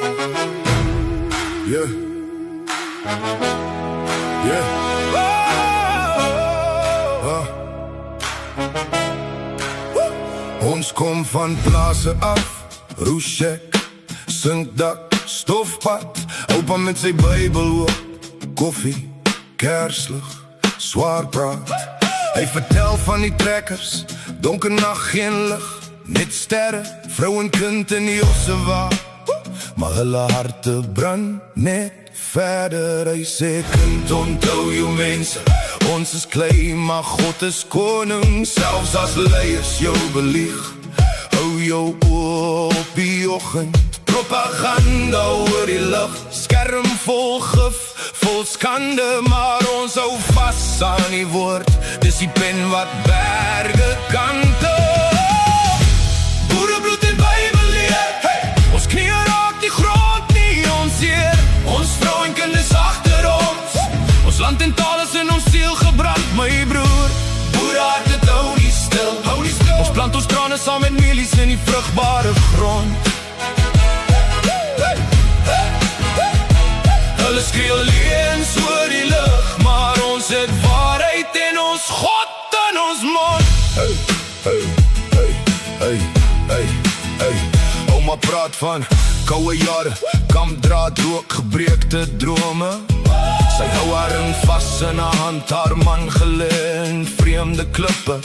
Yeah. Yeah. Ons kom van plase af, Roeshek, Sinkdak, Stofpad. Oupa met sy Bybel oop, koffie, kerslig, swaar praat. Hy vertel van die trekkers, donker nag, geen lig, net sterre, vrou en kind in die Ossewa. Maar hulle harte brand net verder. Hy sê, kind, onthou jou mense, ons is klei, maar God is koning. Selfs as leiers jou belieg, hou jou oor op die oggend. Propaganda oor die lug, skerm vol gif, vol skande, maar ons hou vas aan die woord. Dis die pen wat berge kante. Boerebloed en Bybel leer, hey! Ons knie raak die grond nie, ons heer. Ons vrou en kinders agter ons. Ons land en taal is in ons siel gebrand, my broer. Boere harte hou nie stil, hou nie stil. Ons plant ons trane saam met mielies in die vrugbare grond. Hulle skree leens oor die lug, maar ons het waarheid en ons God in ons mond. Hey, hey, hey, hey, hey, hey. Oma praat van koue jare, kampdraad, rook, gebreekte drome. Sy hou haar ring vas in haar hand, haar man gelê in vreemde klippe.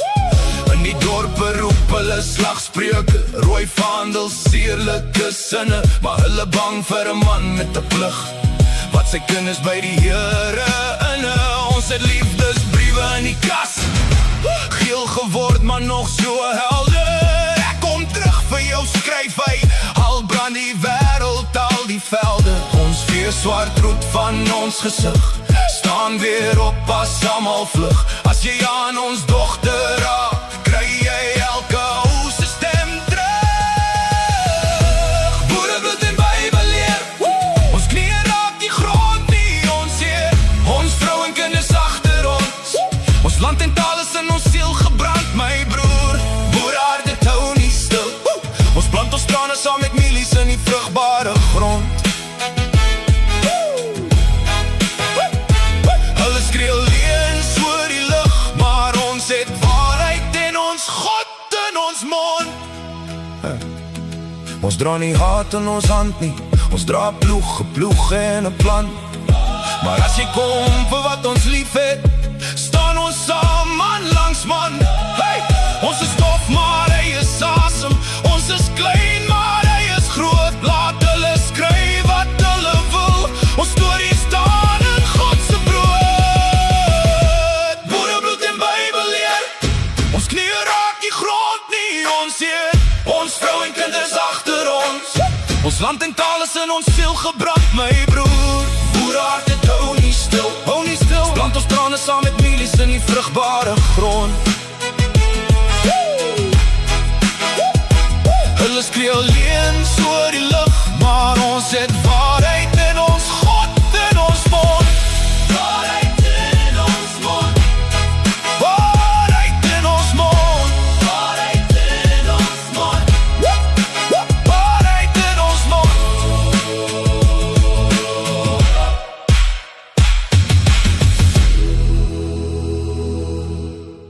In die dorpe roep hulle slagspreuke, rooi vaandel, seerlike sinne, maar hulle bang vir 'n man met 'n plig wat sy kinders by die Here inne. Ons het liefdesbriewe in die kas, geel geword maar nog so helder. Ek kom terug vir jou skryf hy, al brand die wêreld, al die velde. Ons vee swart roet van ons gesig, staan weer op as almal vlug. As jy aan ons dogter raak, kry jy elke ou se stem terug. Boerebloed en Bybel leer, ons knie raak die grond nie, ons heer. Ons vrou en kinders agter ons. Ons land en taal is in ons siel gebrand, my broer. Boere harte hou nie stil. Ons plant ons trane saam met mielies in die vrugbare grond. Hulle skree leens oor die lug, maar ons het waarheid en ons God in ons mond. Ons dra nie haat in ons hand nie, ons dra ploeg, 'n ploeg en 'n plan. Maar as jy kom vir wat ons lief het, staan ons saam man langs man. Hey! Ons is stof, maar hy is asem. Ons is klein, maar hy is groot. Laat hulle skryf wat hulle wil, ons storie staan in God se brood. Boerebloed en Bybel leer, ons knie raak die grond nie, ons heer. Ons vrou en kinders agter ons. Ons land en taal is in ons siel gebrand, my broer. Boere harte hou nie stil, hou nie stil. Ons plant ons trane saam met mielies in die vrugbare grond.